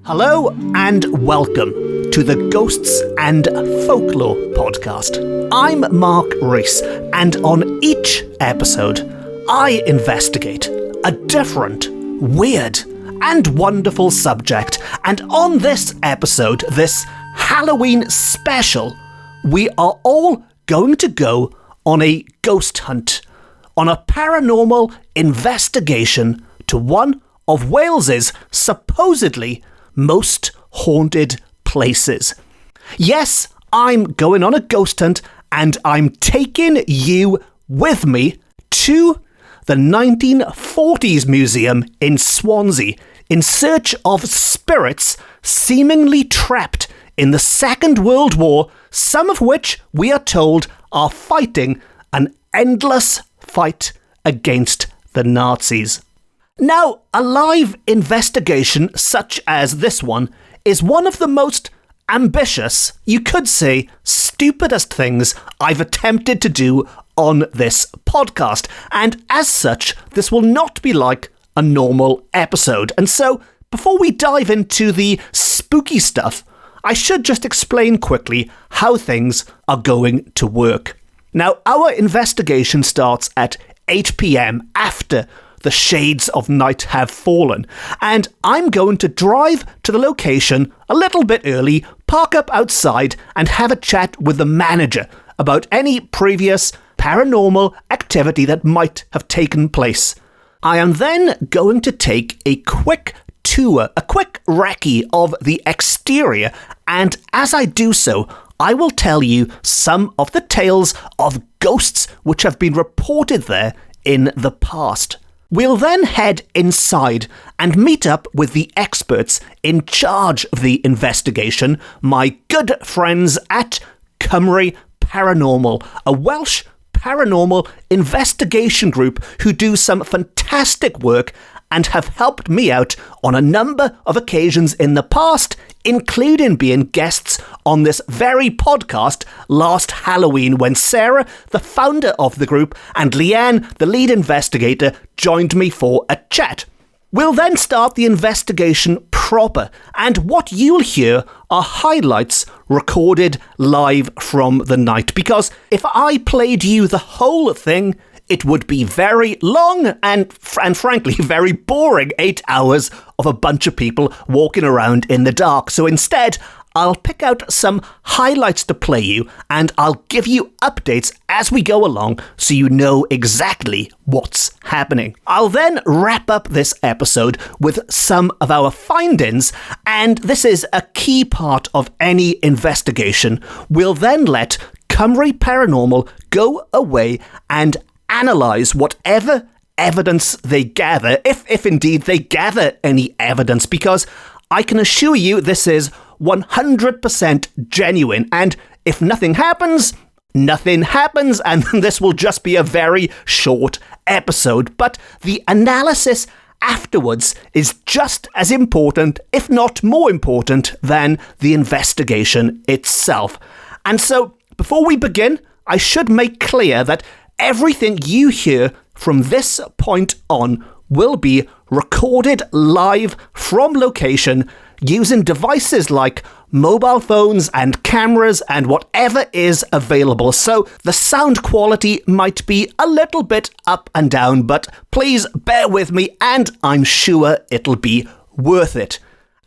Hello and welcome to the Ghosts and Folklore podcast. I'm Mark Rees, and on each episode, I investigate a different, weird, and wonderful subject. And on this episode, this Halloween special, we are all going to go on a ghost hunt, on a paranormal investigation to one of Wales's supposedly most haunted places. Yes, I'm going on a ghost hunt, and I'm taking you with me to the 1940s museum in Swansea in search of spirits seemingly trapped in the Second World War, some of which we are told are fighting an endless fight against the Nazis. Now, a live investigation such as this one is one of the most ambitious, you could say, stupidest things I've attempted to do on this podcast. And as such, this will not be like a normal episode. And so, before we dive into the spooky stuff, I should just explain quickly how things are going to work. Now, our investigation starts at 8 p.m. after the shades of night have fallen, and I'm going to drive to the location a little bit early, park up outside, and have a chat with the manager about any previous paranormal activity that might have taken place. I am then going to take a quick tour, a quick recce of the exterior, and as I do so, I will tell you some of the tales of ghosts which have been reported there in the past. We'll then head inside and meet up with the experts in charge of the investigation, my good friends at Cymru Paranormal, a Welsh paranormal investigation group who do some fantastic work and have helped me out on a number of occasions in the past, including being guests on this very podcast last Halloween when Sarah, the founder of the group, and Leanne, the lead investigator, joined me for a chat. We'll then start the investigation proper, and what you'll hear are highlights recorded live from the night, because if I played you the whole thing, it would be very long and frankly very boring 8 hours of a bunch of people walking around in the dark. So instead, I'll pick out some highlights to play you, and I'll give you updates as we go along so you know exactly what's happening. I'll then wrap up this episode with some of our findings, and this is a key part of any investigation. We'll then let Cymru Paranormal go away and analyse whatever evidence they gather, if indeed they gather any evidence, because I can assure you this is 100% genuine, and if nothing happens, nothing happens, and this will just be a very short episode. But the analysis afterwards is just as important, if not more important, than the investigation itself. And so, before we begin, I should make clear that everything you hear from this point on will be recorded live from location using devices like mobile phones and cameras and whatever is available. So the sound quality might be a little bit up and down, but please bear with me and I'm sure it'll be worth it.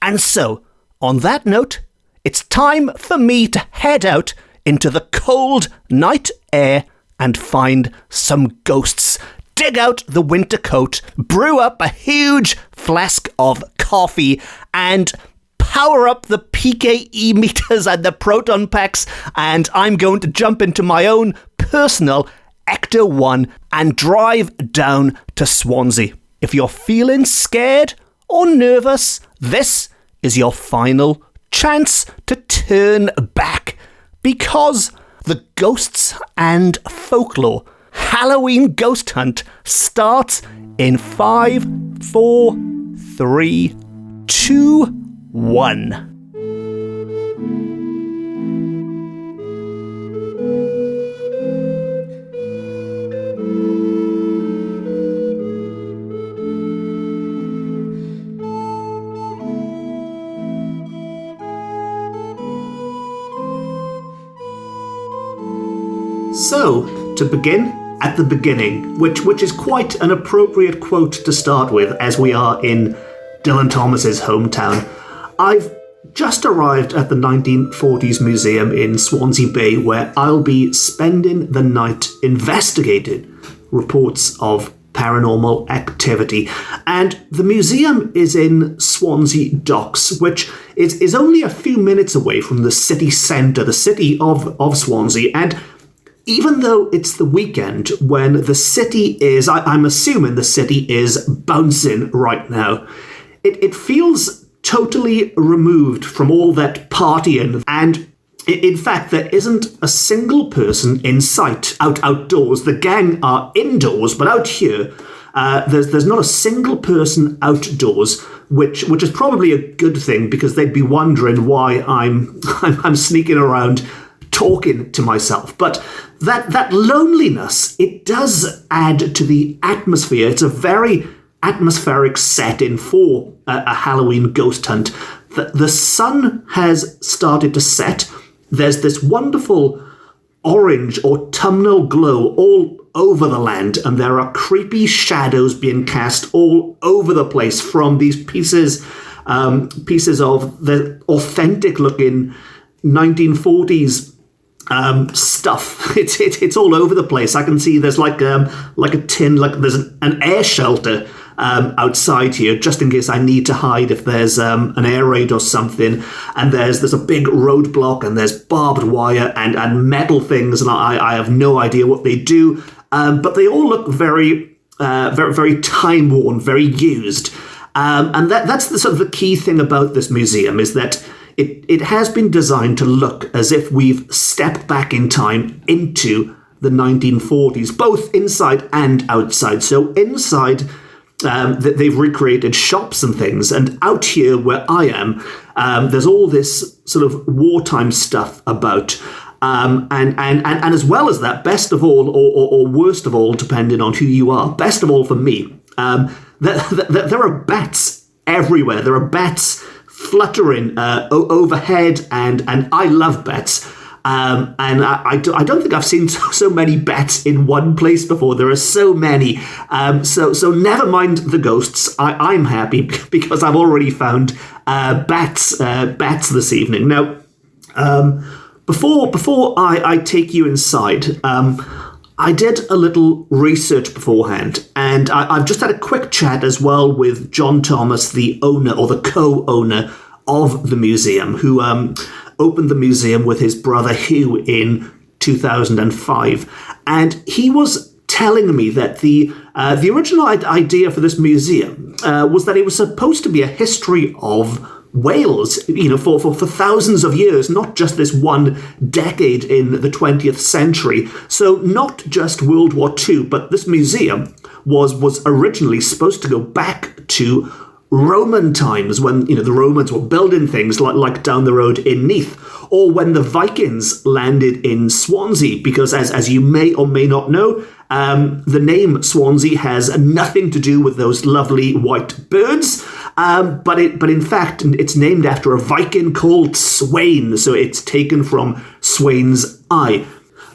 And so, on that note, it's time for me to head out into the cold night air and find some ghosts. Dig out the winter coat, brew up a huge flask of coffee, and power up the PKE meters and the proton packs, and I'm going to jump into my own personal Ecto 1 and drive down to Swansea. If you're feeling scared or nervous, this is your final chance to turn back, because the Ghosts and Folklore Halloween Ghost Hunt starts in 5, 4, 3, 2, 1. So, to begin at the beginning, which is quite an appropriate quote to start with, as we are in Dylan Thomas's hometown. I've just arrived at the 1940s Museum in Swansea Bay, where I'll be spending the night investigating reports of paranormal activity. And the museum is in Swansea Docks, which is only a few minutes away from the city centre, the city of Swansea. And even though it's the weekend when the city is, I'm assuming the city is bouncing right now, it feels totally removed from all that partying, and in fact there isn't a single person in sight outdoors. The gang are indoors, but out here there's not a single person outdoors, which is probably a good thing, because they'd be wondering why I'm sneaking around talking to myself. But that loneliness, it does add to the atmosphere. It's a very atmospheric setting for a Halloween ghost hunt. The sun has started to set. There's this wonderful orange autumnal glow all over the land, and there are creepy shadows being cast all over the place from these pieces of the authentic looking 1940s stuff. It's all over the place. I can see there's like a tin, like there's an air shelter outside here, just in case I need to hide if there's an air raid or something. And there's a big roadblock, and there's barbed wire and metal things, and I have no idea what they do. But they all look very, very time worn, very used. And that's the sort of the key thing about this museum, is that it has been designed to look as if we've stepped back in time into the 1940s, both inside and outside. So inside, they've recreated shops and things, and out here where I am, there's all this sort of wartime stuff about. And as well as that, best of all, or worst of all, depending on who you are, best of all for me, there are bats everywhere. There are bats fluttering overhead, and I love bats. And I don't think I've seen so many bats in one place before. There are so many. So never mind the ghosts. I'm happy because I've already found bats this evening. Now, before I take you inside, I did a little research beforehand, and I've just had a quick chat as well with John Thomas, the owner or the co-owner of the museum, who opened the museum with his brother Hugh in 2005. And he was telling me that the original idea for this museum was that it was supposed to be a history of Wales, for thousands of years, not just this one decade in the 20th century. So not just World War II, but this museum was originally supposed to go back to Roman times, when the Romans were building things like down the road in Neath, or when the Vikings landed in Swansea, because as you may or may not know, the name Swansea has nothing to do with those lovely white birds, but in fact it's named after a Viking called Sweyn, so it's taken from Sweyn's eye.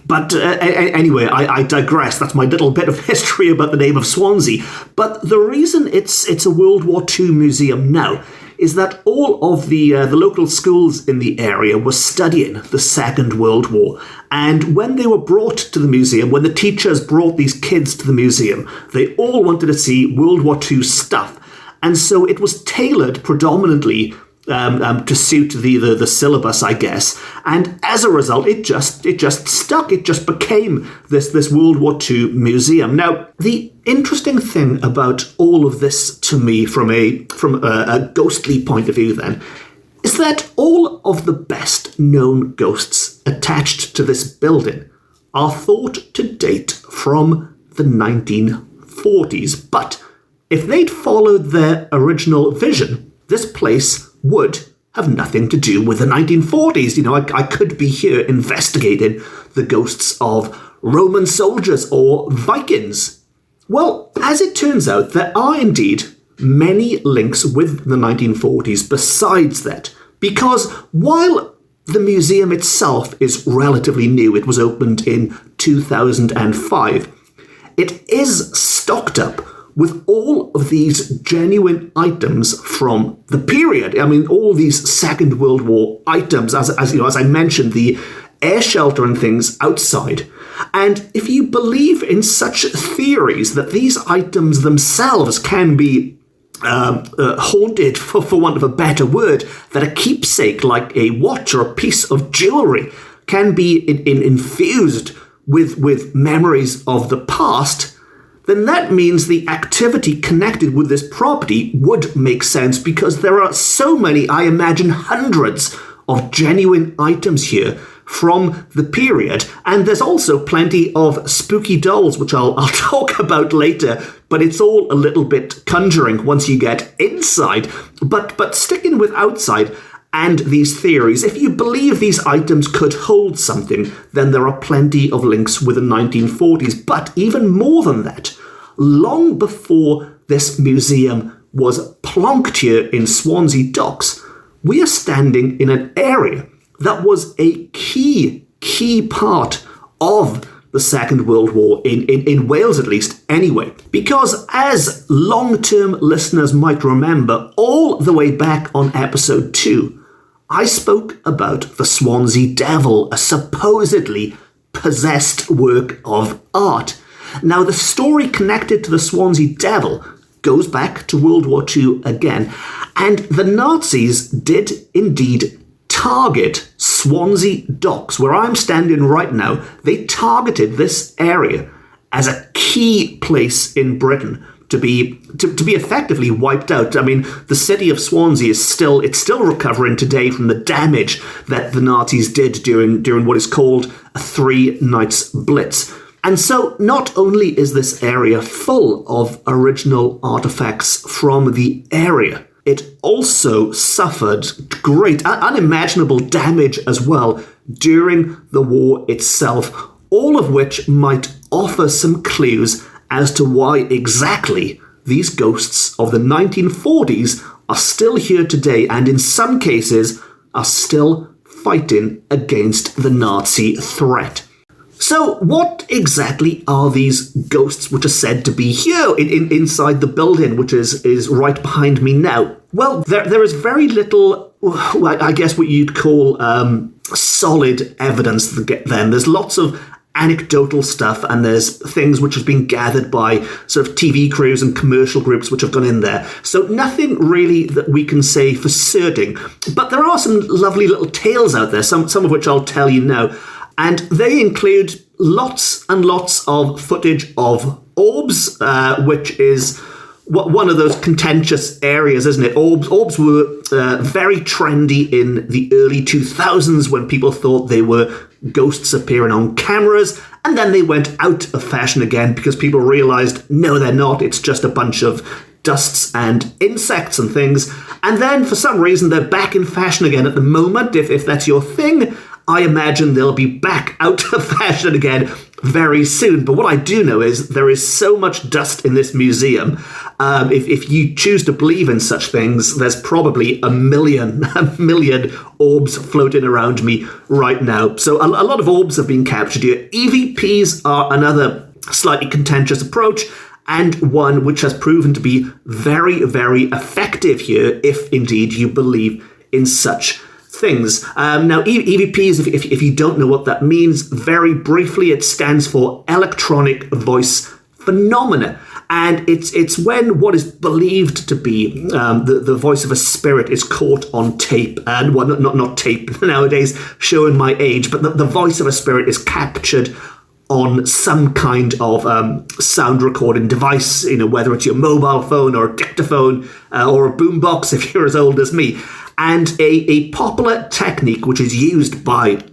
But anyway, I digress. That's my little bit of history about the name of Swansea. But the reason it's a World War II museum now is that all of the local schools in the area were studying the Second World War. And when they were brought to the museum, when the teachers brought these kids to the museum, they all wanted to see World War II stuff. And so it was tailored predominantly to suit the syllabus, I guess. And as a result, it just stuck. It just became this World War II museum. Now, the interesting thing about all of this to me from a ghostly point of view then is that all of the best known ghosts attached to this building are thought to date from the 1940s. But if they'd followed their original vision, this place would have nothing to do with the 1940s. I could be here investigating the ghosts of Roman soldiers or Vikings. Well, as it turns out, there are indeed many links with the 1940s besides that, because while the museum itself is relatively new, it was opened in 2005. It is stocked up with all of these genuine items from the period. I mean, all these Second World War items, as I mentioned, the air shelter and things outside. And if you believe in such theories that these items themselves can be haunted, for want of a better word, that a keepsake like a watch or a piece of jewellery can be infused with memories of the past, then that means the activity connected with this property would make sense, because there are so many, I imagine hundreds of genuine items here from the period. And there's also plenty of spooky dolls, which I'll talk about later, but it's all a little bit conjuring once you get inside. But sticking with outside and these theories, if you believe these items could hold something, then there are plenty of links with the 1940s. But even more than that, long before this museum was plonked here in Swansea Docks, we are standing in an area that was a key part of the Second World War, in Wales at least, anyway. Because as long-term listeners might remember, all the way back on episode 2, I spoke about the Swansea Devil, a supposedly possessed work of art. Now, the story connected to the Swansea Devil goes back to World War II again, and the Nazis did indeed target Swansea Docks, where I'm standing right now. They targeted this area as a key place in Britain to be effectively wiped out. I mean, the city of Swansea is still recovering today from the damage that the Nazis did during what is called a 3 nights blitz. And so not only is this area full of original artifacts from the area, it also suffered great, unimaginable damage as well during the war itself, all of which might offer some clues as to why exactly these ghosts of the 1940s are still here today, and in some cases are still fighting against the Nazi threat. So what exactly are these ghosts which are said to be here inside the building, which is right behind me now? Well, there is very little, I guess what you'd call solid evidence then. There's lots of anecdotal stuff, and there's things which have been gathered by sort of TV crews and commercial groups which have gone in there. So nothing really that we can say for certain. But there are some lovely little tales out there, some of which I'll tell you now. And they include lots and lots of footage of orbs, which is one of those contentious areas, isn't it? Orbs were very trendy in the early 2000s when people thought they were ghosts appearing on cameras, and then they went out of fashion again because people realised, no, they're not. It's just a bunch of dusts and insects and things. And then for some reason they're back in fashion again at the moment. If that's your thing, I imagine they'll be back out of fashion again very soon. But what I do know is there is so much dust in this museum. If you choose to believe in such things, there's probably a million orbs floating around me right now. So a lot of orbs have been captured here. EVPs are another slightly contentious approach, and one which has proven to be very, very effective here, if indeed you believe in such things. Now, EVPs, if you don't know what that means, very briefly, it stands for electronic voice phenomena. And it's when what is believed to be the voice of a spirit is caught on tape, and well, not tape nowadays, showing my age, but the voice of a spirit is captured on some kind of sound recording device, whether it's your mobile phone or a dictaphone or a boombox if you're as old as me. And a popular technique which is used by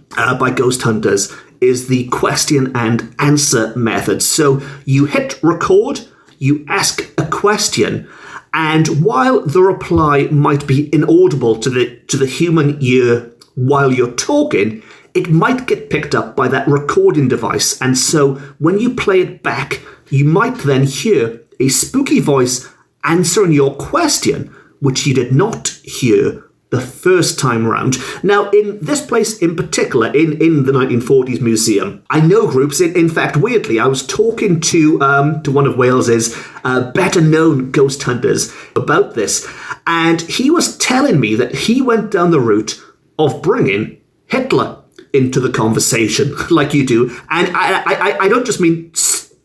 ghost hunters is the question and answer method. So you hit record, you ask a question, and while the reply might be inaudible to the human ear while you're talking, it might get picked up by that recording device. And so when you play it back, you might then hear a spooky voice answering your question, which you did not hear the first time round. Now, in this place in particular, in the 1940s museum, I know groups. In fact, weirdly, I was talking to one of Wales's better-known ghost hunters about this, and he was telling me that he went down the route of bringing Hitler into the conversation, like you do. And I don't just mean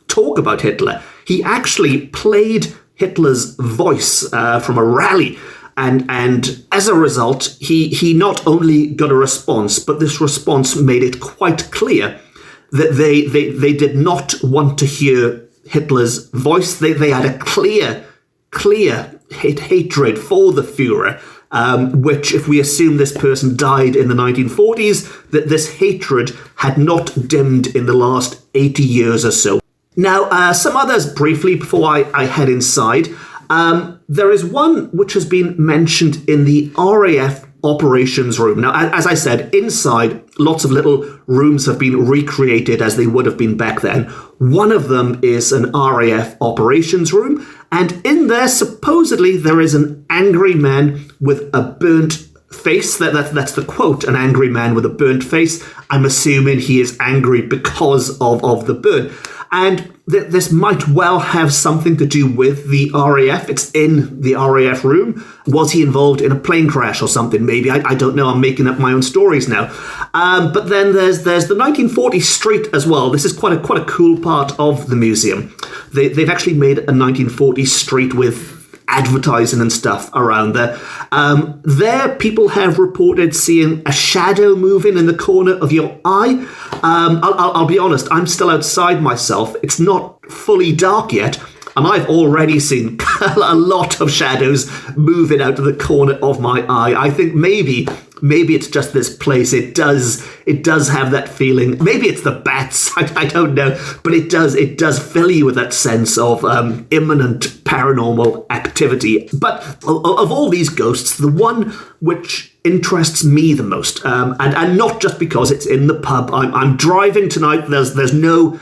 talk about Hitler. He actually played Hitler's voice from a rally. And as a result, he not only got a response, but this response made it quite clear that they did not want to hear Hitler's voice. They had a clear hatred for the Führer, which, if we assume this person died in the 1940s, that this hatred had not dimmed in the last 80 years or so. Now, some others briefly before I head inside. There is one which has been mentioned in the Raf Operations Room. Now, as I said, inside, lots of little rooms have been recreated as they would have been back then. One of them is an Raf Operations Room, and in there, supposedly, there is an angry man with a burnt face. That's the quote, an angry man with a burnt face. I'm assuming he is angry because of the burn. And this might well have something to do with the RAF. It's in the RAF room. Was he involved in a plane crash or something? Maybe. I don't know. I'm making up my own stories now. But then there's the 1940 street as well. This is quite a cool part of the museum. They've actually made a 1940 street with advertising and stuff around there. There, people have reported seeing a shadow moving in the corner of your eye. I'll be honest, I'm still outside myself. It's not fully dark yet, and I've already seen a lot of shadows moving out of the corner of my eye. I think maybe it's just this place. It does have that feeling. Maybe it's the bats. I don't know, but it does fill you with that sense of imminent paranormal activity. But of all these ghosts, the one which interests me the most, and not just because it's in the pub. I'm driving tonight. There's no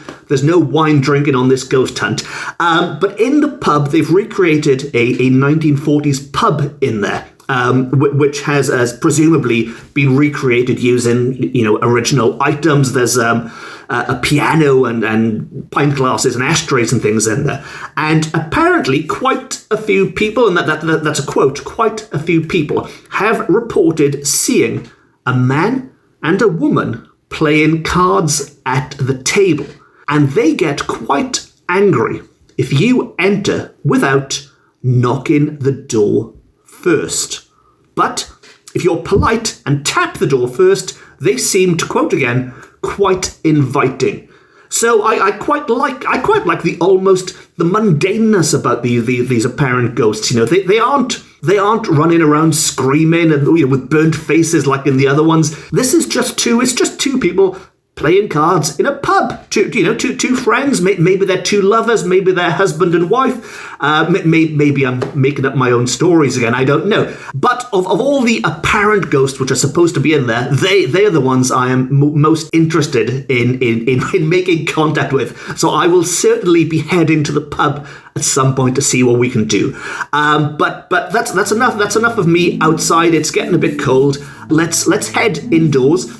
wine drinking on this ghost hunt. But in the pub, they've recreated a 1940s pub in there. Which has presumably been recreated using, original items. There's a piano and pint glasses and ashtrays and things in there. And apparently quite a few people, and that's a quote, quite a few people have reported seeing a man and a woman playing cards at the table. And they get quite angry if you enter without knocking the door first. But if you're polite and tap the door first, they seem to, quote again, quite inviting. So I quite like the mundaneness about these apparent ghosts. They aren't running around screaming and with burnt faces like in the other ones. This is just two people playing cards in a pub. Two friends. Maybe they're two lovers. Maybe they're husband and wife. Maybe I'm making up my own stories again. I don't know. But of all the apparent ghosts which are supposed to be in there, they are the ones I am most interested in making contact with. So I will certainly be heading to the pub at some point to see what we can do. But that's enough. That's enough of me outside. It's getting a bit cold. Let's head indoors.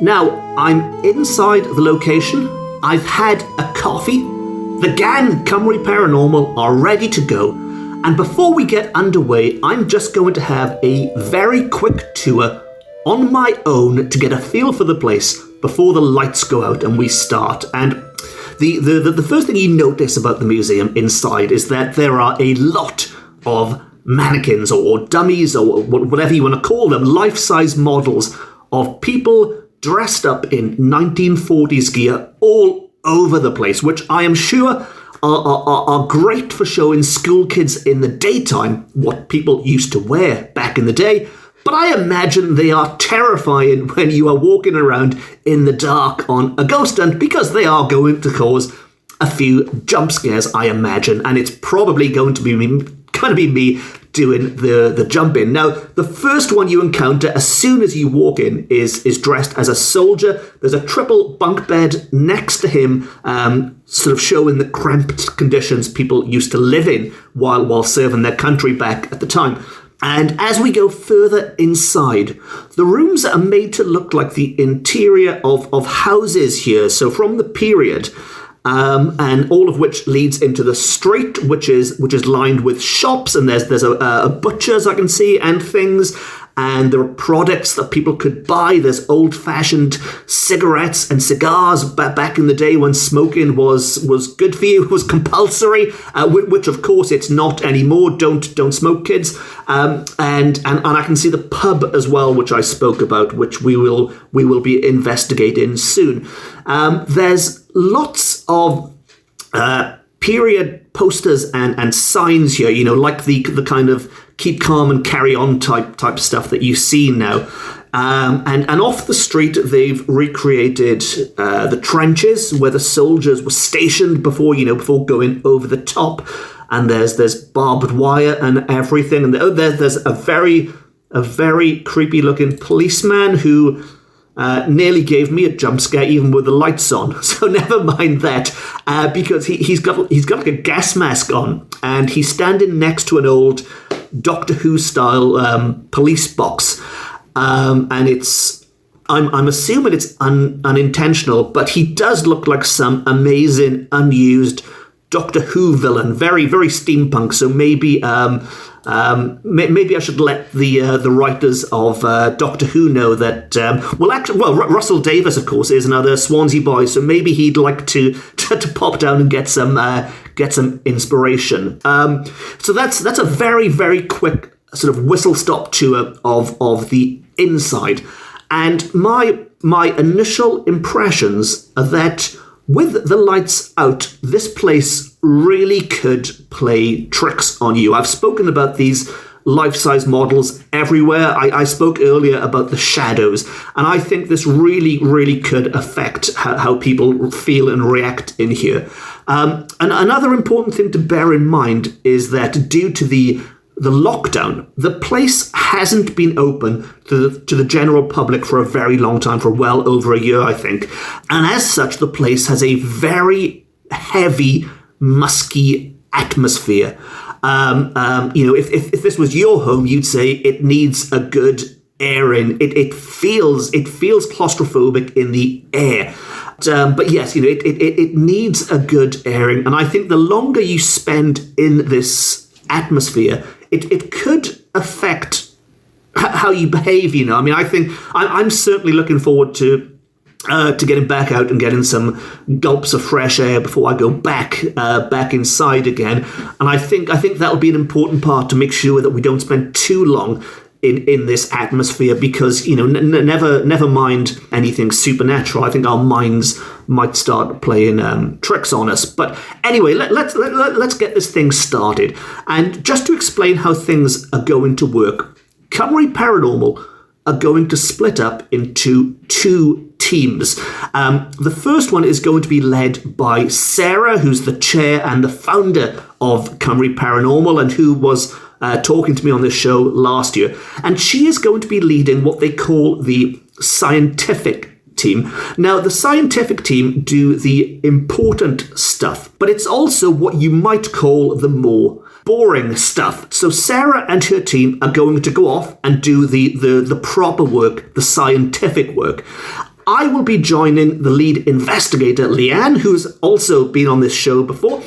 Now, I'm inside the location. I've had a coffee. The gang, Cymru Paranormal, are ready to go. And before we get underway, I'm just going to have a very quick tour on my own to get a feel for the place before the lights go out and we start. And the first thing you notice about the museum inside is that there are a lot of mannequins or dummies or whatever you want to call them, life-size models of people dressed up in 1940s gear all over the place, which I am sure are great for showing school kids in the daytime what people used to wear back in the day. But I imagine they are terrifying when you are walking around in the dark on a ghost hunt, because they are going to cause a few jump scares, I imagine. And it's probably going to be me doing the jump in. Now, the first one you encounter as soon as you walk in is dressed as a soldier. There's a triple bunk bed next to him, sort of showing the cramped conditions people used to live in while serving their country back at the time. And as we go further inside, the rooms are made to look like the interior of houses here. So from the period, and all of which leads into the street, which is lined with shops, and there's a butcher's I can see and things, and there are products that people could buy. There's old-fashioned cigarettes and cigars back in the day when smoking was good for you, was compulsory, which of course it's not anymore. Don't smoke, kids. And I can see the pub as well, which I spoke about, which we will be investigating soon. There's lots of period posters and signs here, like the kind of keep calm and carry on type stuff that you see now. And off the street, they've recreated the trenches where the soldiers were stationed before going over the top. And there's barbed wire and everything. And there's a very creepy looking policeman who nearly gave me a jump scare even with the lights on. So never mind that, because he's got like a gas mask on, and he's standing next to an old Doctor Who style police box, and I'm assuming it's unintentional, but he does look like some amazing unused Doctor Who villain, very very steampunk. So maybe I should let the writers of Doctor Who know that. Russell Davies, of course, is another Swansea boy, so maybe he'd like to pop down and get some inspiration. So that's a very very quick sort of whistle stop tour of the inside, and my initial impressions are that with the lights out, this place really could play tricks on you. I've spoken about these life-size models everywhere. I spoke earlier about the shadows, and I think this really, really could affect how people feel and react in here. And another important thing to bear in mind is that due to the lockdown, the place hasn't been open to the general public for a very long time, for well over a year, I think. And as such, the place has a very heavy, musky atmosphere. If this was your home, you'd say it needs a good airing. It feels claustrophobic in the air. But yes, it needs a good airing. And I think the longer you spend in this atmosphere, it could affect how you behave. I mean, I think I'm certainly looking forward to getting back out and getting some gulps of fresh air before I go back inside again. And I think that'll be an important part to make sure that we don't spend too long in this atmosphere, because never mind anything supernatural. I think our minds might start playing tricks on us. But anyway, let's get this thing started. And just to explain how things are going to work, Cymru Paranormal are going to split up into two teams. The first one is going to be led by Sarah, who's the chair and the founder of Cymru Paranormal, and who was talking to me on this show last year. And she is going to be leading what they call the scientific team. Now, the scientific team do the important stuff, but it's also what you might call the more boring stuff. So Sarah and her team are going to go off and do the proper work, the scientific work. I will be joining the lead investigator, Leanne, who's also been on this show before.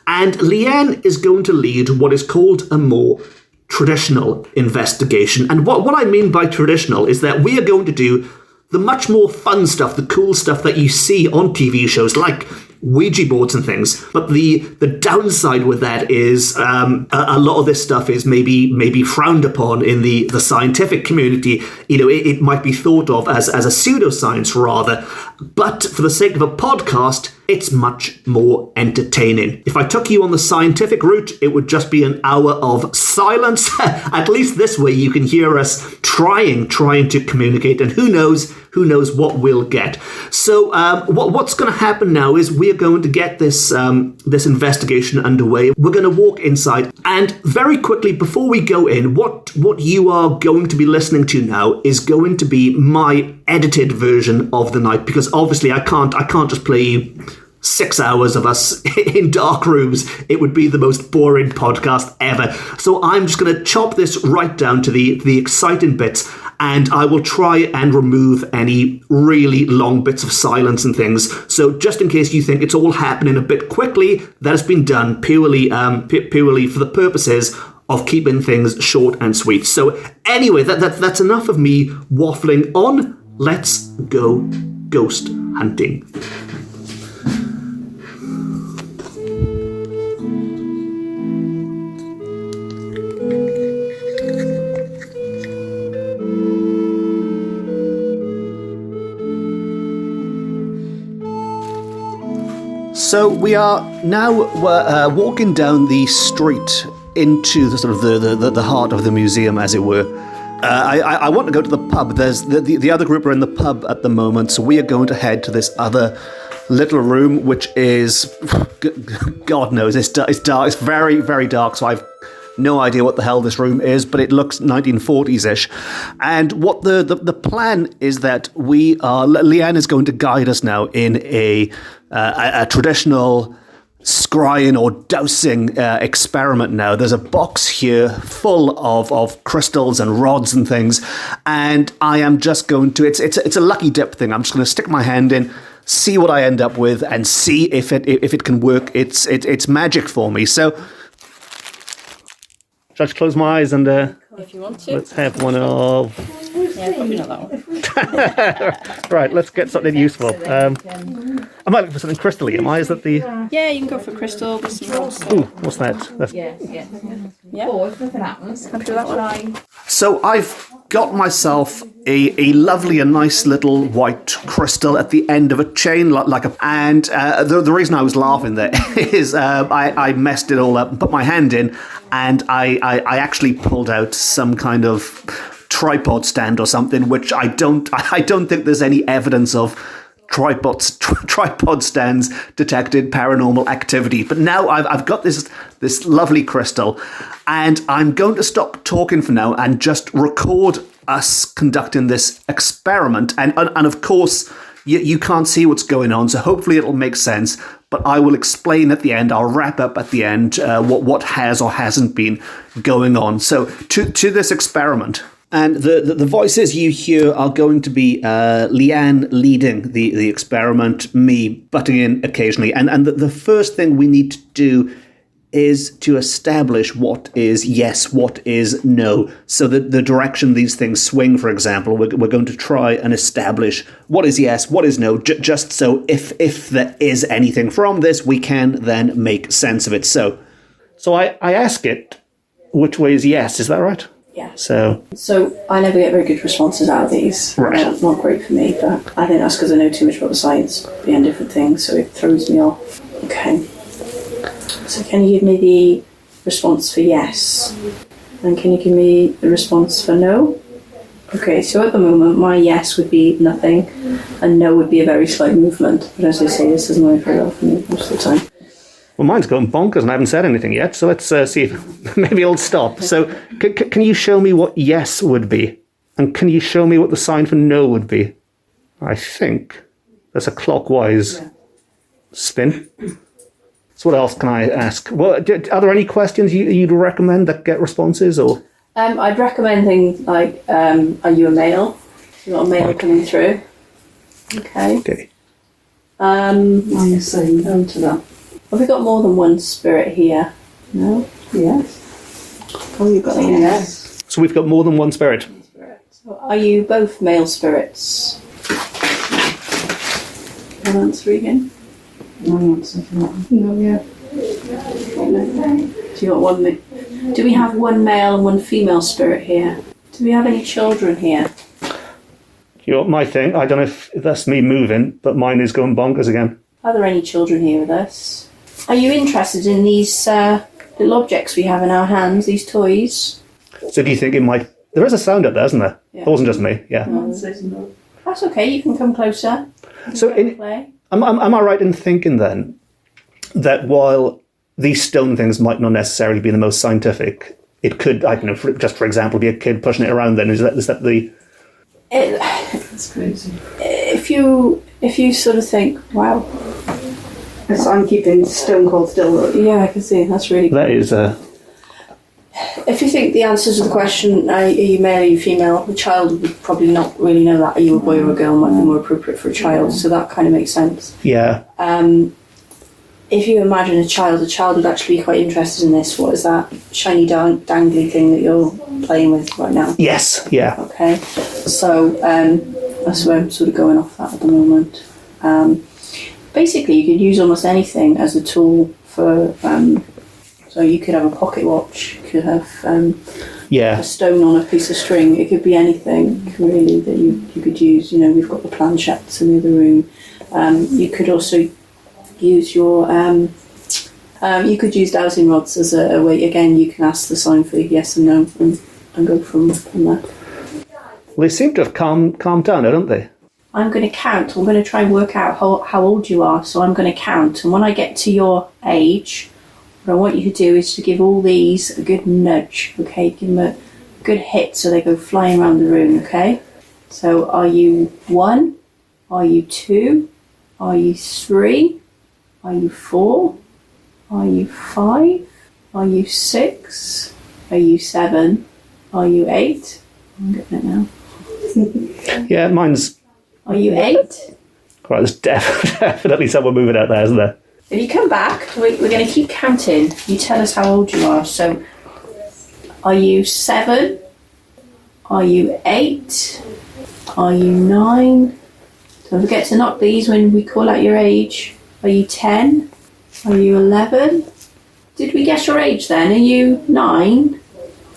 And Leanne is going to lead what is called a more traditional investigation. And what I mean by traditional is that we are going to do the much more fun stuff, the cool stuff that you see on TV shows like Ouija boards and things. But the downside with that is a lot of this stuff is maybe frowned upon in the scientific community. It might be thought of as a pseudoscience rather. But for the sake of a podcast, it's much more entertaining. If I took you on the scientific route, it would just be an hour of silence. At least this way you can hear us trying to communicate, and who knows what we'll get. So what's going to happen now is we're going to get this investigation underway. We're going to walk inside, and very quickly before we go in, what you are going to be listening to now is going to be my edited version of the night, because obviously I can't just play you 6 hours of us in dark rooms. It would be the most boring podcast ever. So I'm just going to chop this right down to the exciting bits, and I will try and remove any really long bits of silence and things. So just in case you think it's all happening a bit quickly, that has been done purely for the purposes of keeping things short and sweet. So anyway, that's enough of me waffling on. Let's go ghost hunting. So we are now walking down the street into the sort of the heart of the museum, as it were. I want to go to the pub. There's the other group are in the pub at the moment, so we are going to head to this other little room, which is, God knows, it's dark. It's very, very dark. So I've no idea what the hell this room is, but it looks 1940s-ish. And what the plan is that Leanne is going to guide us now in a traditional scrying or dowsing experiment now. There's a box here full of crystals and rods and things, and I am just going to, it's a lucky dip thing. I'm just going to stick my hand in, see what I end up with, and see if it can work. It's magic for me. So should I just close my eyes and if you want to. Let's have one of... Yeah, probably not that one. Right, let's get something useful. I might look for something crystally. Am I? Is that the... Yeah, you can go for crystal with some rods. Ooh, what's that? That's... Yeah. If nothing happens, happy with that one. So I've got myself a lovely and nice little white crystal at the end of a chain, and the reason I was laughing there is I messed it all up and put my hand in, and I actually pulled out some kind of tripod stand or something, which I don't think there's any evidence of tripod stands detected paranormal activity. But now I've got this lovely crystal, and I'm going to stop talking for now and just record us conducting this experiment. And of course, you can't see what's going on, so hopefully it'll make sense. But I will explain at the end. I'll wrap up at the end what has or hasn't been going on. So to this experiment. And the voices you hear are going to be Leanne leading the experiment, me butting in occasionally. And the first thing we need to do is to establish what is yes, what is no. So the direction these things swing, for example, we're going to try and establish what is yes, what is no, just so if there is anything from this, we can then make sense of it. So I ask it, which way is yes, is that right? Yeah. So I never get very good responses out of these. Right. Not great for me, but I think that's because I know too much about the science behind different things, so it throws me off. Okay. So can you give me the response for yes? And can you give me the response for no? Okay, so at the moment my yes would be nothing and no would be a very slight movement. But as I say, this doesn't work very well for me most of the time. Well, mine's going bonkers and I haven't said anything yet, so let's see if maybe it'll stop. So can you show me what yes would be? And can you show me what the sign for no would be? I think that's a clockwise spin. So what else can I ask? Well, are there any questions you'd recommend that get responses? Or I'd recommend things like, are you a male? You got a male coming through. Okay. Okay. I'm saying down to that. Have we got more than one spirit here? No? Yes. Oh, you've got a yes. So we've got more than one spirit. So are you both male spirits? One answer again? One answer for that. No, yeah. Do you want one? Do we have one male and one female spirit here? Do we have any children here? You know, my thing, I don't know if that's me moving, but mine is going bonkers again. Are there any children here with us? Are you interested in these little objects we have in our hands, these toys? So do you think it might... There is a sound up there, isn't there? Yeah. It wasn't just me, yeah. That's okay, you can come closer. So am I right in thinking then that while these stone things might not necessarily be the most scientific, it could, I don't know, just for example, be a kid pushing it around then? Is that the... That's crazy. If you sort of think, wow. So I'm keeping stone cold still. Yeah, I can see. That's really That is If you think the answer to the question, are you male or are you female, the child would probably not really know that. Are you a boy or a girl might be more appropriate for a child, so that kind of makes sense. Yeah. If you imagine a child would actually be quite interested in this. What is that shiny dangly thing that you're playing with right now? Yes, yeah. Okay, so that's where I'm sort of going off that at the moment. Basically, you could use almost anything as a tool for... so you could have a pocket watch, you could have a stone on a piece of string. It could be anything, really, that you could use. You know, we've got the planchettes in the other room. You could also use your... you could use dowsing rods as a way. Again, you can ask the sign for yes and no and go from there. Well, they seem to have calmed down, don't they? I'm going to count. I'm going to try and work out how old you are. So I'm going to count. And when I get to your age, what I want you to do is to give all these a good nudge, okay? Give them a good hit so they go flying around the room, okay? So are you 1? Are you 2? Are you 3? Are you 4? Are you 5? Are you 6? Are you 7? Are you 8? I'm getting it now. Yeah, mine's... Are you 8? Right, there's definitely someone moving out there, isn't there? If you come back, we're going to keep counting. You tell us how old you are. So, are you 7? Are you 8? Are you 9? Don't forget to knock these when we call out your age. Are you 10? Are you 11? Did we guess your age then? Are you 9?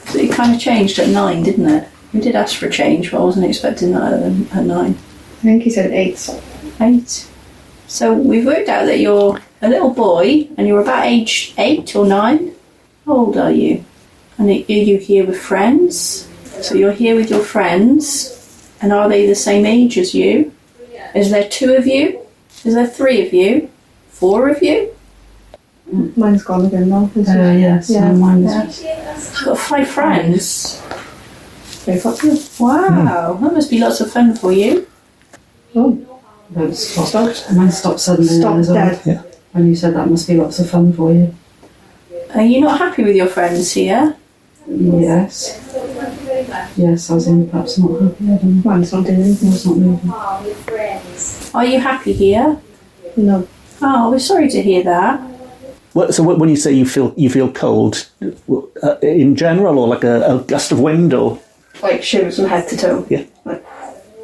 So it kind of changed at 9, didn't it? We did ask for a change, but I wasn't expecting that at 9. I think he said 8. 8. So we've worked out that you're a little boy and you're about age 8 or 9. How old are you? And are you here with friends? So you're here with your friends, and are they the same age as you? Is there 2 of you? Is there 3 of you? 4 of you? Mine's gone again now. Yes, Yeah. mine's... You've got 5 friends. Very popular. Wow, that must be lots of fun for you. Oh, That stopped. Mine stopped suddenly. Stop as well. dead. Yeah. And you said that must be lots of fun for you. Are you not happy with your friends here? Yes. Yes, I was in perhaps not happy. I don't know. Mine's not doing anything. It's not moving. Are you happy here? No. Oh, we're sorry to hear that. Well, so when you say you feel cold, in general, or like a gust of wind, or... Like shivers from head to toe. Yeah. Like,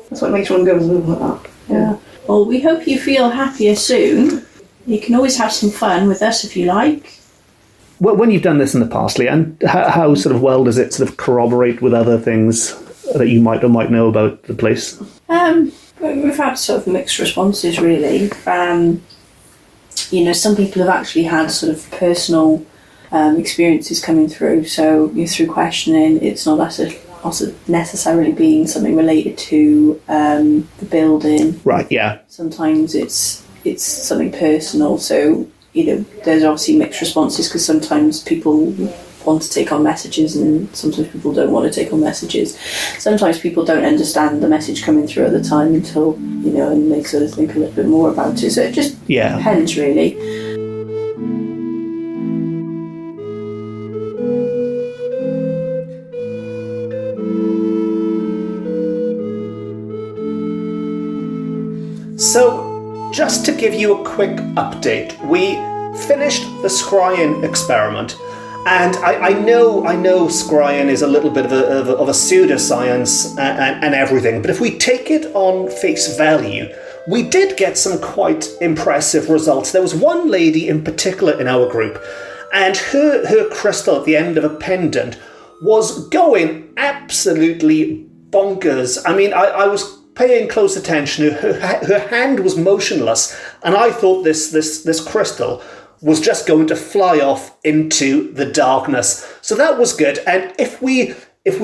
that's what makes one go move like that. Yeah. Well, we hope you feel happier soon. You can always have some fun with us if you like. Well, when you've done this in the past, Leanne, how sort of well does it sort of corroborate with other things that you might or might know about the place? We've had sort of mixed responses, really. You know, some people have actually had sort of personal experiences coming through. So through questioning, it's not also necessarily being something related to the building. Right. Yeah. Sometimes it's something personal. So there's obviously mixed responses because sometimes people want to take on messages and sometimes people don't want to take on messages. Sometimes people don't understand the message coming through at the time until and they sort of think a little bit more about it. So it just depends, really. So, just to give you a quick update, we finished the scrying experiment, and I know scrying is a little bit of a pseudoscience and everything, but if we take it on face value, we did get some quite impressive results. There was one lady in particular in our group, and her crystal at the end of a pendant was going absolutely bonkers. I mean, I was paying close attention. Her hand was motionless, and I thought this crystal was just going to fly off into the darkness. So that was good. And if we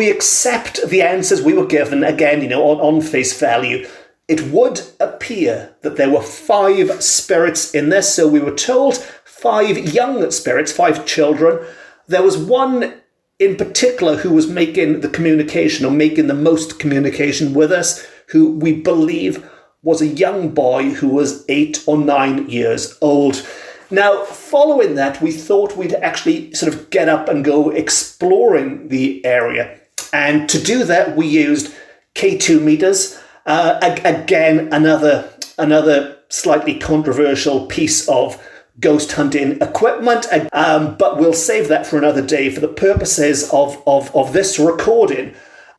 accept the answers we were given, again, on face value, it would appear that there were 5 spirits in this. So we were told 5 young spirits, 5 children. There was one in particular who was making the communication, or making the most communication with us, who we believe was a young boy who was 8 or 9 years old. Now, following that, we thought we'd actually sort of get up and go exploring the area. And to do that, we used K2 meters. Again, another slightly controversial piece of ghost hunting equipment, but we'll save that for another day. For the purposes of this recording,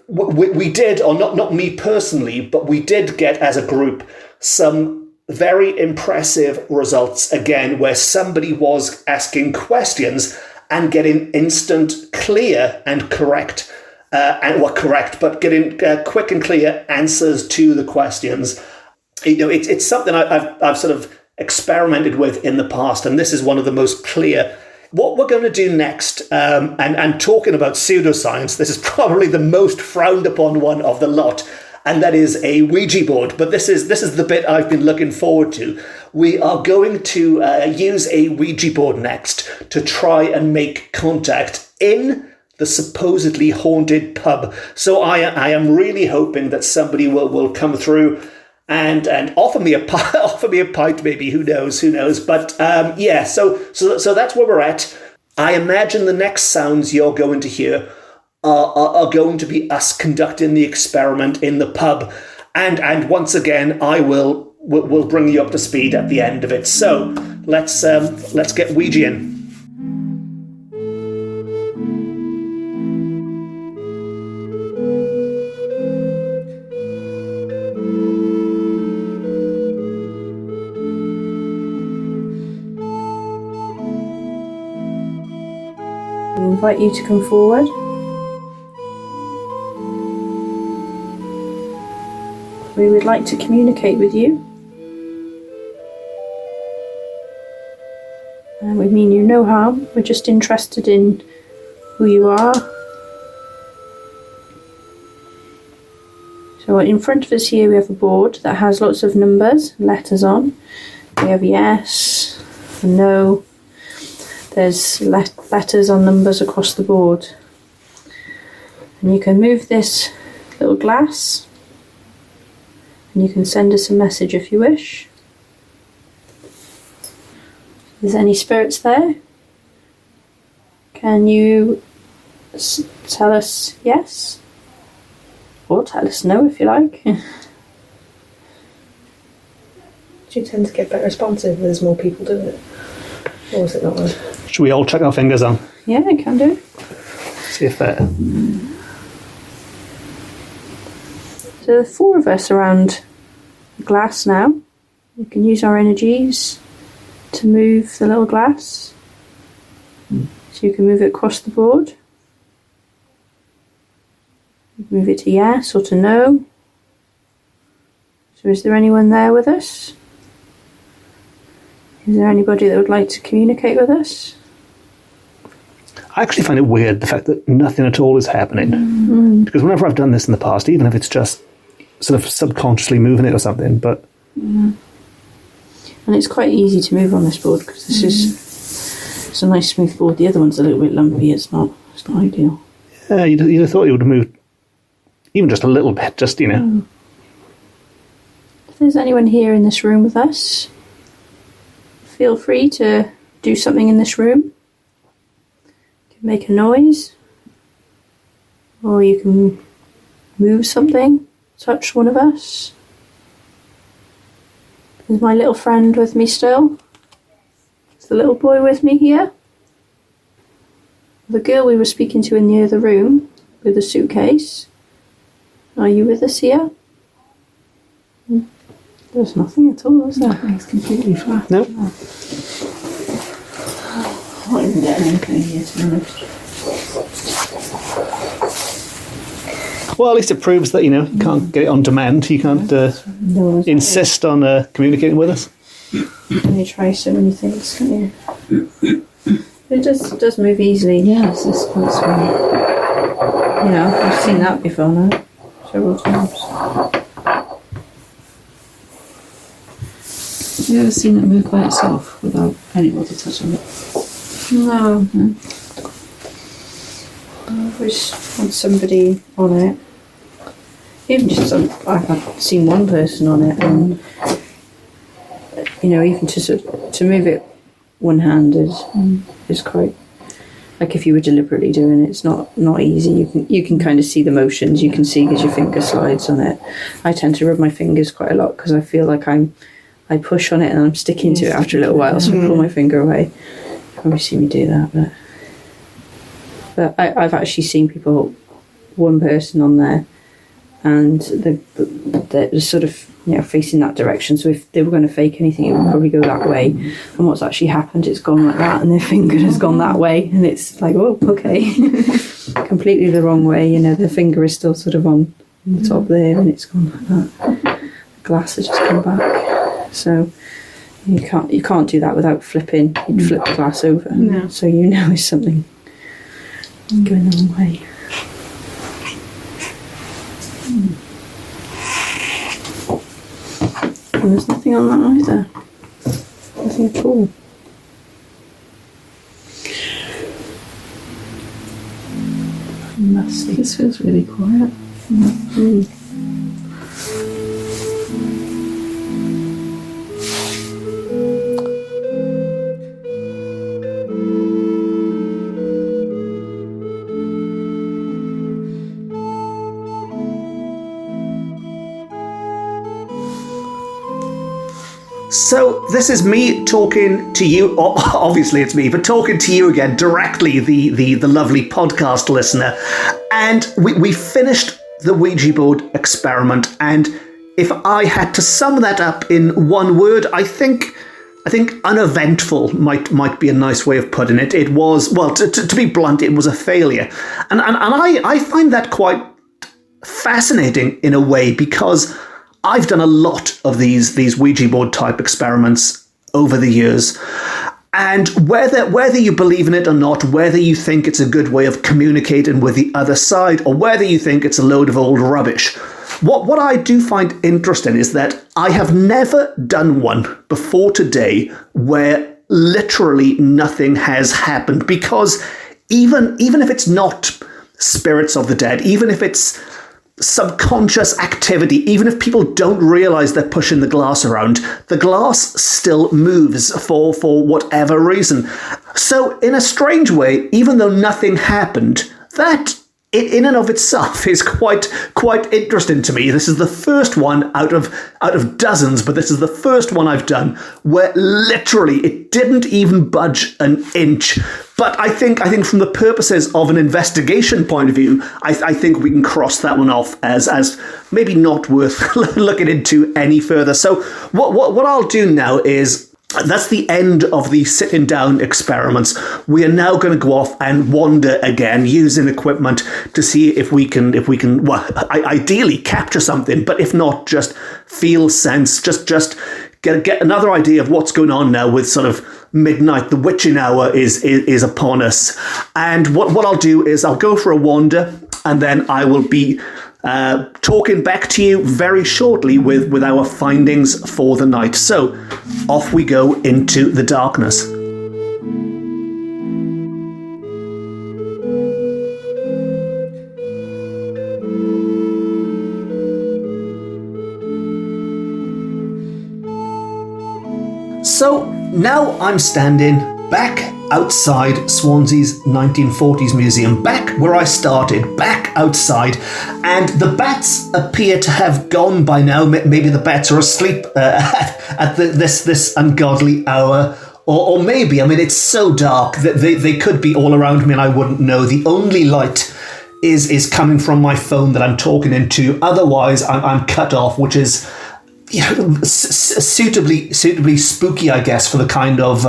we did, or not me personally, but we did get as a group some very impressive results, again, where somebody was asking questions and getting instant, clear and correct, but getting quick and clear answers to the questions. It's something I've sort of experimented with in the past, and this is one of the most clear. What we're going to do next, and talking about pseudoscience, this is probably the most frowned upon one of the lot, and that is a Ouija board. But this is the bit I've been looking forward to. We are going to use a Ouija board next to try and make contact in the supposedly haunted pub. So I am really hoping that somebody will come through and offer me a pint, maybe. Who knows? But yeah, so that's where we're at. I imagine the next sounds you're going to hear are going to be us conducting the experiment in the pub, and once again I will bring you up to speed at the end of it. So let's get Ouija-ing. We invite you to come forward. We would like to communicate with you. And we mean you no harm. We're just interested in who you are. So in front of us here we have a board that has lots of numbers, letters on. We have yes and no. There's letters on numbers across the board. And you can move this little glass, and you can send us a message if you wish. If there's any spirits there, can you tell us yes? Or tell us no if you like. Do you tend to get better responsive when there's more people doing it? Or is it not one? Should we all check our fingers on? Yeah, I can do. See if So there are 4 of us around the glass now. We can use our energies to move the little glass. So you can move it across the board. You can move it to yes or to no. So is there anyone there with us? Is there anybody that would like to communicate with us? I actually find it weird, the fact that nothing at all is happening. Because whenever I've done this in the past, even if it's just sort of subconsciously moving it or something, but... And it's quite easy to move on this board, because this is it's a nice smooth board. The other one's a little bit lumpy. It's not ideal. Yeah, you'd have thought you would have moved even just a little bit, just, If there's anyone here in this room with us, feel free to do something in this room. You can make a noise, or you can move something, touch one of us. Is my little friend with me still? Is the little boy with me here? The girl we were speaking to in the other room with the suitcase. Are you with us here? There's nothing at all, is there? It's completely flat. Nope. I'm not even getting anything here, to be honest. Well, at least it proves that, you can't get it on demand. You can't insist on communicating with us. And you try so many things, can't you? It does move easily. Yes, it's quite small. I've seen that before now. Several times. Have you ever seen it move by itself without anybody touching it? No. I always want somebody on it. Even just I've seen one person on it, and even to move it one-handed is quite, like, if you were deliberately doing it, it's not easy. You can kind of see the motions. You can see because your finger slides on it. I tend to rub my fingers quite a lot because I feel like I push on it and I'm sticking to it after a little while, so I pull my finger away. You probably see me do that, but I've actually seen people, one person on there, and they're sort of facing that direction. So if they were going to fake anything, it would probably go that way. And what's actually happened, it's gone like that, and their finger has gone that way, and it's like, oh, okay, completely the wrong way. Their finger is still sort of on the top there, and it's gone like that. The glass has just come back. So you can't do that without flipping. You'd flip the glass over, so it's something going the wrong way. And there's nothing on that either. Nothing at all. Musty. This feels really quiet. So this is me talking to you. Obviously it's me, but talking to you again directly, the lovely podcast listener. And we finished the Ouija board experiment. And if I had to sum that up in one word, I think uneventful might be a nice way of putting it. It was, well, to be blunt, it was a failure. And I find that quite fascinating in a way, because I've done a lot of these Ouija board type experiments over the years, and whether you believe in it or not, whether you think it's a good way of communicating with the other side, or whether you think it's a load of old rubbish, what I do find interesting is that I have never done one before today where literally nothing has happened, because even if it's not spirits of the dead, even if it's subconscious activity, even if people don't realize they're pushing the glass around, the glass still moves for whatever reason. So in a strange way, even though nothing happened, that in and of itself is quite interesting to me. This is the first one out of dozens, but this is the first one I've done where literally it didn't even budge an inch. But I think from the purposes of an investigation point of view, I think we can cross that one off as maybe not worth looking into any further. So what I'll do now is, that's the end of the sitting down experiments. We are now going to go off and wander again, using equipment to see if we can, well, ideally capture something, but if not, just feel, sense, just get another idea of what's going on now with sort of midnight. The witching hour is upon us. And what I'll do is I'll go for a wander, and then I will be talking back to you very shortly with our findings for the night. So off we go into the darkness. So now I'm standing back outside Swansea's 1940s museum, back where I started, back outside, and the bats appear to have gone by now. Maybe the bats are asleep at this ungodly hour, or maybe, I mean, it's so dark that they could be all around me and I wouldn't know. The only light is coming from my phone that I'm talking into. Otherwise, I'm cut off, which is suitably spooky, I guess, for the kind of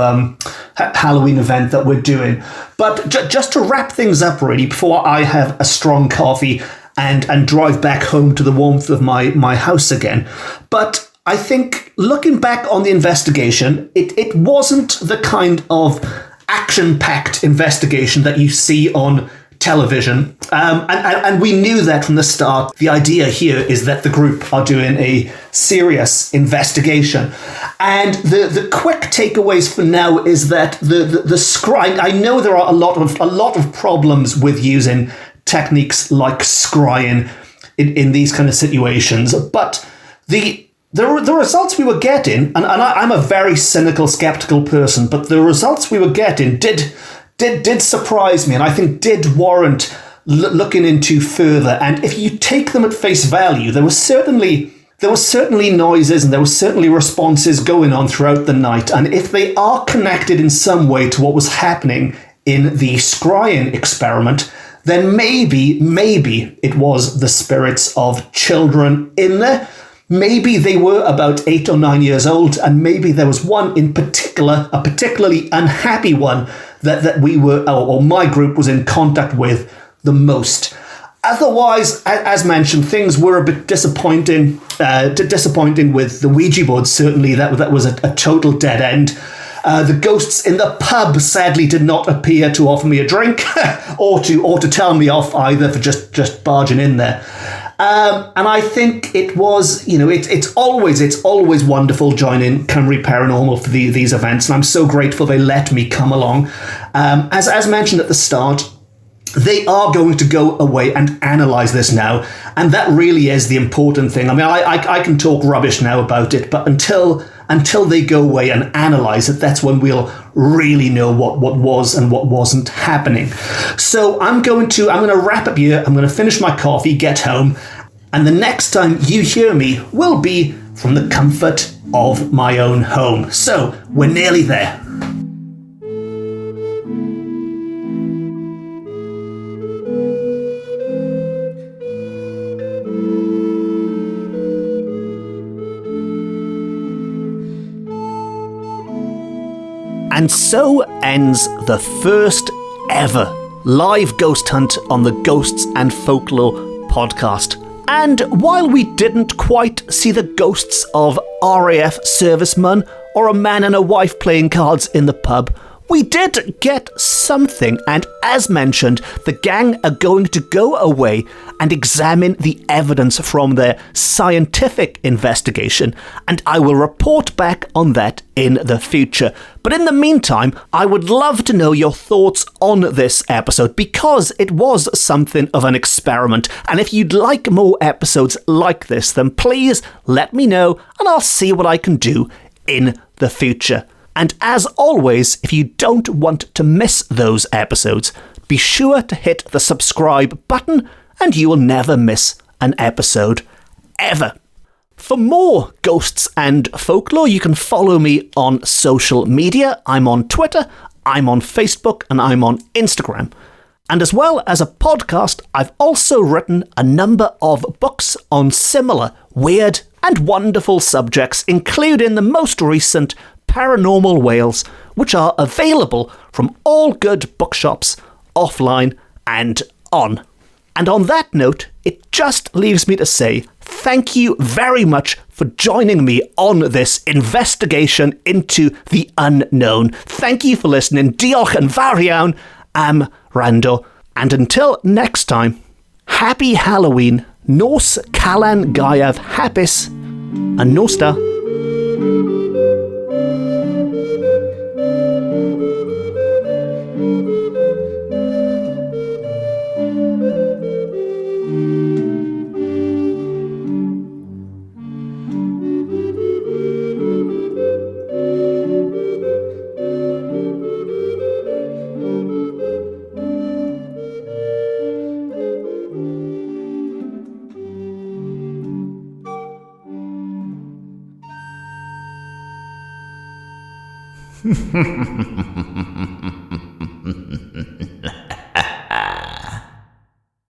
Halloween event that we're doing. But just to wrap things up, really, before I have a strong coffee and drive back home to the warmth of my house again. But I think looking back on the investigation, it wasn't the kind of action-packed investigation that you see on television. And we knew that from the start. The idea here is that the group are doing a serious investigation. And the quick takeaways for now is that the scrying, I know there are a lot of problems with using techniques like scrying in these kind of situations, but the results we were getting, and I'm a very cynical, skeptical person, but the results we were getting did surprise me, and I think did warrant looking into further. And if you take them at face value, there was certainly noises and there were certainly responses going on throughout the night. And if they are connected in some way to what was happening in the scrying experiment, then maybe it was the spirits of children in there. Maybe they were about 8 or 9 years old, and maybe there was one in particular, a particularly unhappy one that we were, or my group was in contact with the most. Otherwise, as mentioned, things were a bit disappointing. Disappointing with the Ouija board. Certainly, that was a total dead end. The ghosts in the pub sadly did not appear to offer me a drink, or to tell me off either for just barging in there. And I think it was, it's always wonderful joining Cymru Paranormal for these events, and I'm so grateful they let me come along. As mentioned at the start, they are going to go away and analyse this now, and that really is the important thing. I mean, I can talk rubbish now about it, but until they go away and analyse it, that's when we'll really know what was and what wasn't happening. So I'm going to wrap up here. I'm going to finish my coffee, get home, and the next time you hear me will be from the comfort of my own home. So we're nearly there. And so ends the first ever live ghost hunt on the Ghosts and Folklore podcast. And while we didn't quite see the ghosts of RAF serviceman or a man and a wife playing cards in the pub, we did get something, and as mentioned, the gang are going to go away and examine the evidence from their scientific investigation, and I will report back on that in the future. But in the meantime, I would love to know your thoughts on this episode, because it was something of an experiment, and if you'd like more episodes like this, then please let me know, and I'll see what I can do in the future. And as always, if you don't want to miss those episodes, be sure to hit the subscribe button and you will never miss an episode ever. For more ghosts and folklore, you can follow me on social media. I'm on Twitter, I'm on Facebook, and I'm on Instagram. And as well as a podcast, I've also written a number of books on similar weird and wonderful subjects, including the most recent Paranormal Wales, which are available from all good bookshops, offline and on. And on that note, it just leaves me to say thank you very much for joining me on this investigation into the unknown. Thank you for listening. Diolch yn fawr iawn am wrando. And until next time, happy Halloween, Nos Calan Gaeaf, hapus, and nos da.